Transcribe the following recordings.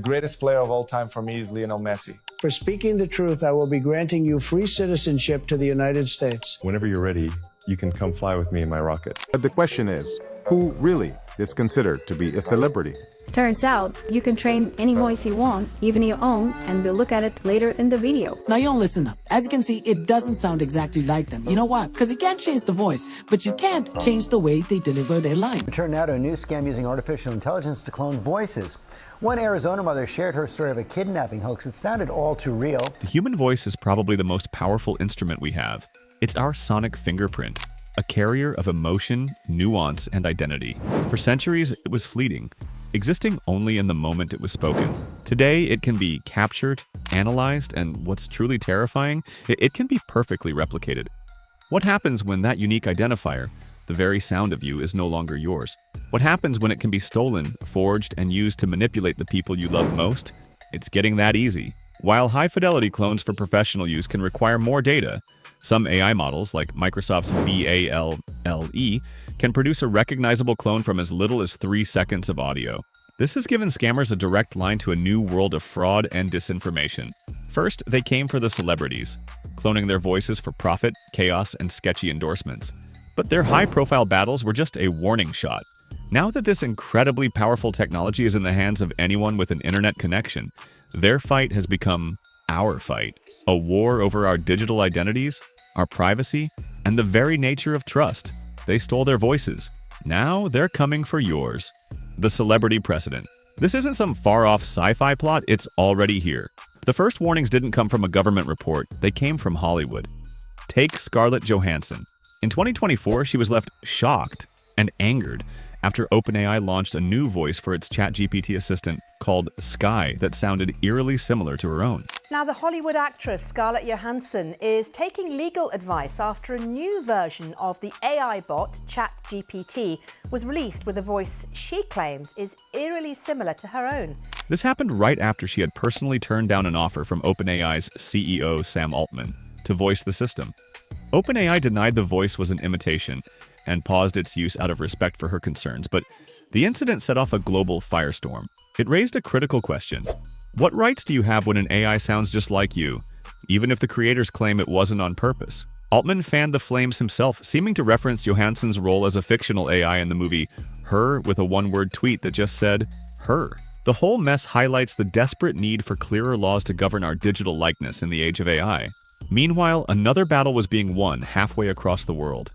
greatest player of all time for me is Lionel Messi. For speaking the truth, I will be granting you free citizenship to the United States. Whenever you're ready, you can come fly with me in my rocket. But the question is, who really is considered to be a celebrity? Turns out, you can train any voice you want, even your own, and we'll look at it later in the video. Now y'all listen up. As you can see, it doesn't sound exactly like them. You know why? Because you can't change the voice, but you can't change the way they deliver their line. Turn now to a new scam using artificial intelligence to clone voices. One Arizona mother shared her story of a kidnapping hoax. It sounded all too real. The human voice is probably the most powerful instrument we have. It's our sonic fingerprint, a carrier of emotion, nuance, and identity. For centuries, it was fleeting, existing only in the moment it was spoken. Today, it can be captured, analyzed, and what's truly terrifying, it can be perfectly replicated. What happens when that unique identifier, the very sound of you, is no longer yours? What happens when it can be stolen, forged, and used to manipulate the people you love most? It's getting that easy. While high-fidelity clones for professional use can require more data, some AI models, like Microsoft's VALLE, can produce a recognizable clone from as little as 3 seconds of audio. This has given scammers a direct line to a new world of fraud and disinformation. First, they came for the celebrities, cloning their voices for profit, chaos, and sketchy endorsements. But their high-profile battles were just a warning shot. Now that this incredibly powerful technology is in the hands of anyone with an internet connection, their fight has become our fight. A war over our digital identities, our privacy, and the very nature of trust. They stole their voices. Now they're coming for yours. The celebrity precedent. This isn't some far-off sci-fi plot, it's already here. The first warnings didn't come from a government report, they came from Hollywood. Take Scarlett Johansson. In 2024, she was left shocked and angered after OpenAI launched a new voice for its ChatGPT assistant called Sky that sounded eerily similar to her own. Now, the Hollywood actress Scarlett Johansson is taking legal advice after a new version of the AI bot ChatGPT was released with a voice she claims is eerily similar to her own. This happened right after she had personally turned down an offer from OpenAI's CEO Sam Altman to voice the system. OpenAI denied the voice was an imitation and paused its use out of respect for her concerns, but the incident set off a global firestorm. It raised a critical question. What rights do you have when an AI sounds just like you, even if the creators claim it wasn't on purpose? Altman fanned the flames himself, seeming to reference Johansson's role as a fictional AI in the movie Her with a one-word tweet that just said, her. The whole mess highlights the desperate need for clearer laws to govern our digital likeness in the age of AI. Meanwhile, another battle was being won halfway across the world.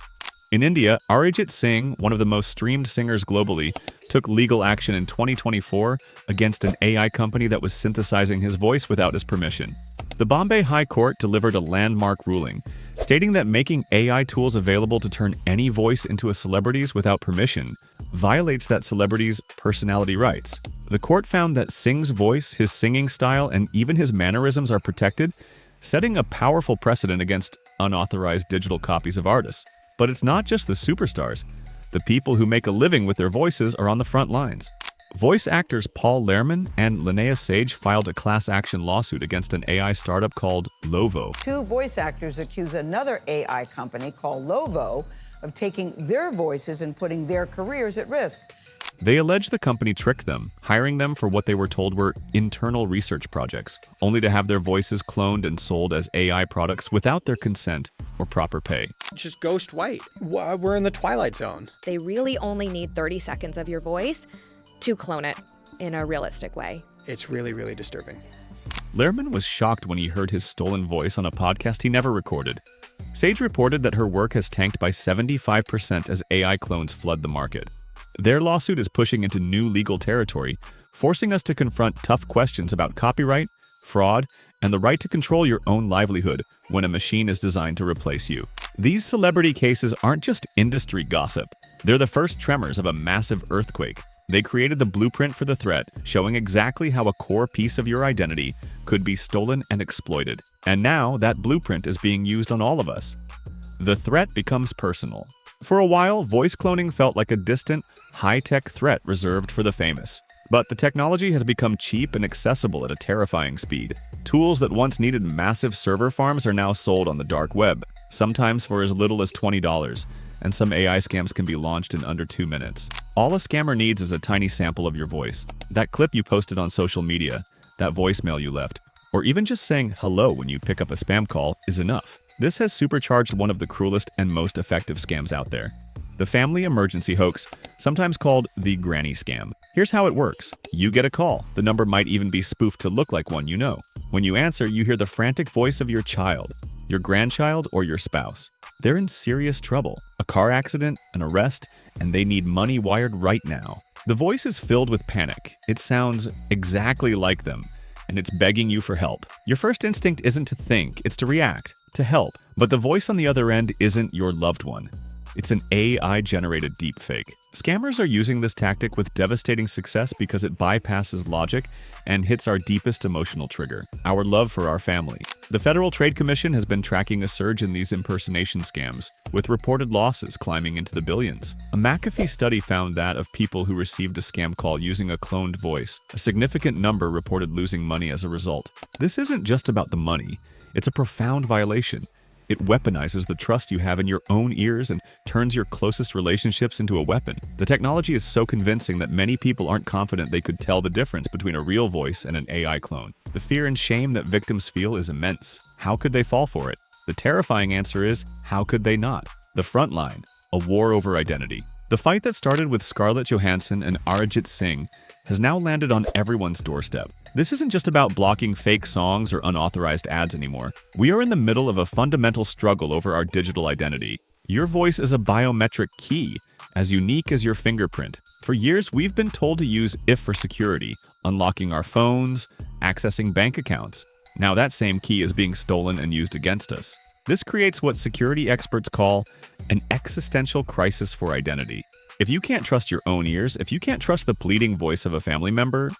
In India, Arijit Singh, one of the most streamed singers globally, took legal action in 2024 against an AI company that was synthesizing his voice without his permission. The Bombay High Court delivered a landmark ruling, stating that making AI tools available to turn any voice into a celebrity's without permission violates that celebrity's personality rights. The court found that Singh's voice, his singing style, and even his mannerisms are protected, setting a powerful precedent against unauthorized digital copies of artists. But it's not just the superstars. The people who make a living with their voices are on the front lines. Voice actors Paul Lehrman and Linnea Sage filed a class action lawsuit against an AI startup called Lovo. Two voice actors accuse another AI company called Lovo of taking their voices and putting their careers at risk. They allege the company tricked them, hiring them for what they were told were internal research projects, only to have their voices cloned and sold as AI products without their consent or proper pay. Just ghost white. We're in the Twilight Zone. They really only need 30 seconds of your voice to clone it in a realistic way. It's really, really disturbing. Lehrman was shocked when he heard his stolen voice on a podcast he never recorded. Sage reported that her work has tanked by 75% as AI clones flood the market. Their lawsuit is pushing into new legal territory, forcing us to confront tough questions about copyright, fraud, and the right to control your own livelihood when a machine is designed to replace you. These celebrity cases aren't just industry gossip. They're the first tremors of a massive earthquake. They created the blueprint for the threat, showing exactly how a core piece of your identity could be stolen and exploited. And now that blueprint is being used on all of us. The threat becomes personal. For a while, voice cloning felt like a distant, high-tech threat reserved for the famous. But the technology has become cheap and accessible at a terrifying speed. Tools that once needed massive server farms are now sold on the dark web, sometimes for as little as $20. and some AI scams can be launched in under 2 minutes. All a scammer needs is a tiny sample of your voice. That clip you posted on social media, that voicemail you left, or even just saying hello when you pick up a spam call is enough. This has supercharged one of the cruelest and most effective scams out there. The family emergency hoax, sometimes called the granny scam. Here's how it works. You get a call. The number might even be spoofed to look like one you know. When you answer, you hear the frantic voice of your child, your grandchild, or your spouse. They're in serious trouble. A car accident, an arrest, and they need money wired right now. The voice is filled with panic. It sounds exactly like them, and it's begging you for help. Your first instinct isn't to think, it's to react, to help. But the voice on the other end isn't your loved one. It's an AI-generated deepfake. Scammers are using this tactic with devastating success because it bypasses logic and hits our deepest emotional trigger, our love for our family. The Federal Trade Commission has been tracking a surge in these impersonation scams, with reported losses climbing into the billions. A McAfee study found that of people who received a scam call using a cloned voice, a significant number reported losing money as a result. This isn't just about the money. It's a profound violation. It weaponizes the trust you have in your own ears and turns your closest relationships into a weapon. The technology is so convincing that many people aren't confident they could tell the difference between a real voice and an AI clone. The fear and shame that victims feel is immense. How could they fall for it? The terrifying answer is, how could they not? The front line, a war over identity. The fight that started with Scarlett Johansson and Arijit Singh has now landed on everyone's doorstep. This isn't just about blocking fake songs or unauthorized ads anymore. We are in the middle of a fundamental struggle over our digital identity. Your voice is a biometric key, as unique as your fingerprint. For years, we've been told to use if for security, unlocking our phones, accessing bank accounts. Now that same key is being stolen and used against us. This creates what security experts call an existential crisis for identity. If you can't trust your own ears, if you can't trust the pleading voice of a family member,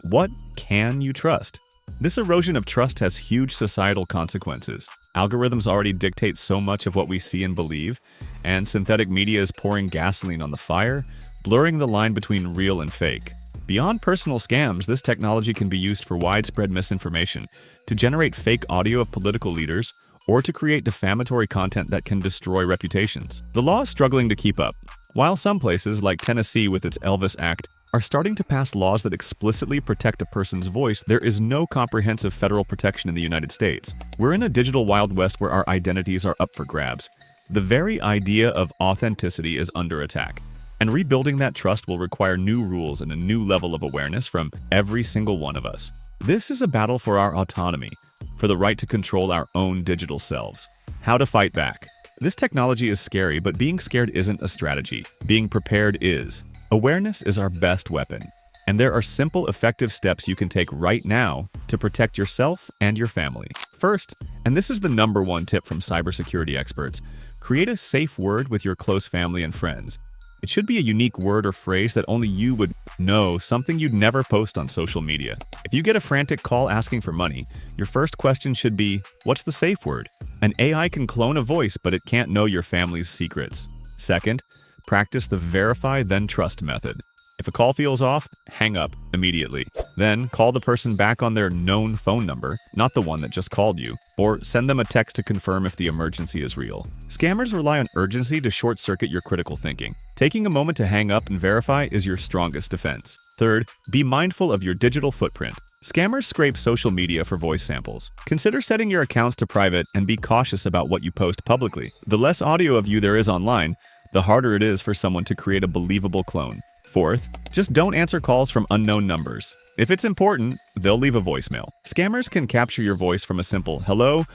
what can you trust? This erosion of trust has huge societal consequences. Algorithms already dictate so much of what we see and believe, and synthetic media is pouring gasoline on the fire, blurring the line between real and fake. Beyond personal scams, this technology can be used for widespread misinformation, to generate fake audio of political leaders, or to create defamatory content that can destroy reputations. The law is struggling to keep up. While some places, like Tennessee with its Elvis Act, are starting to pass laws that explicitly protect a person's voice, there is no comprehensive federal protection in the United States. We're in a digital Wild West where our identities are up for grabs. The very idea of authenticity is under attack, and rebuilding that trust will require new rules and a new level of awareness from every single one of us. This is a battle for our autonomy, for the right to control our own digital selves. How to fight back. This technology is scary, but being scared isn't a strategy. Being prepared is. Awareness is our best weapon, and there are simple, effective steps you can take right now to protect yourself and your family. First, and this is the #1 tip from cybersecurity experts, create a safe word with your close family and friends. It should be a unique word or phrase that only you would know, something you'd never post on social media. If you get a frantic call asking for money, your first question should be, what's the safe word? An AI can clone a voice, but it can't know your family's secrets. Second, practice the verify then trust method. If a call feels off, hang up immediately. Then call the person back on their known phone number, not the one that just called you, or send them a text to confirm if the emergency is real. Scammers rely on urgency to short-circuit your critical thinking. Taking a moment to hang up and verify is your strongest defense. Third, be mindful of your digital footprint. Scammers scrape social media for voice samples. Consider setting your accounts to private and be cautious about what you post publicly. The less audio of you there is online, the harder it is for someone to create a believable clone. Fourth, just don't answer calls from unknown numbers. If it's important, they'll leave a voicemail. Scammers can capture your voice from a simple hello,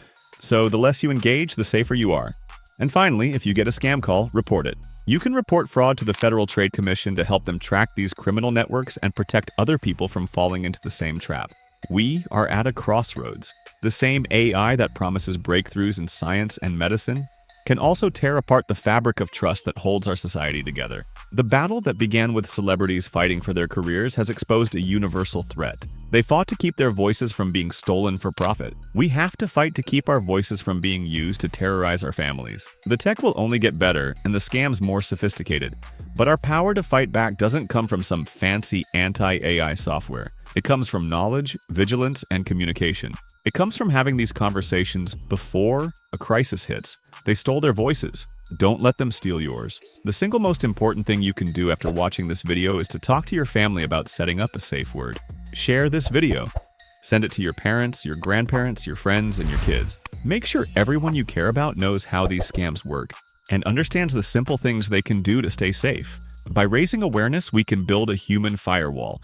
so the less you engage, the safer you are. And finally, if you get a scam call, report it. You can report fraud to the Federal Trade Commission to help them track these criminal networks and protect other people from falling into the same trap. We are at a crossroads. The same AI that promises breakthroughs in science and medicine can also tear apart the fabric of trust that holds our society together. The battle that began with celebrities fighting for their careers has exposed a universal threat. They fought to keep their voices from being stolen for profit. We have to fight to keep our voices from being used to terrorize our families. The tech will only get better and the scams more sophisticated. But our power to fight back doesn't come from some fancy anti-AI software. It comes from knowledge, vigilance, and communication. It comes from having these conversations before a crisis hits. They stole their voices. Don't let them steal yours. The single most important thing you can do after watching this video is to talk to your family about setting up a safe word. Share this video. Send it to your parents, your grandparents, your friends, and your kids. Make sure everyone you care about knows how these scams work and understands the simple things they can do to stay safe. By raising awareness, we can build a human firewall,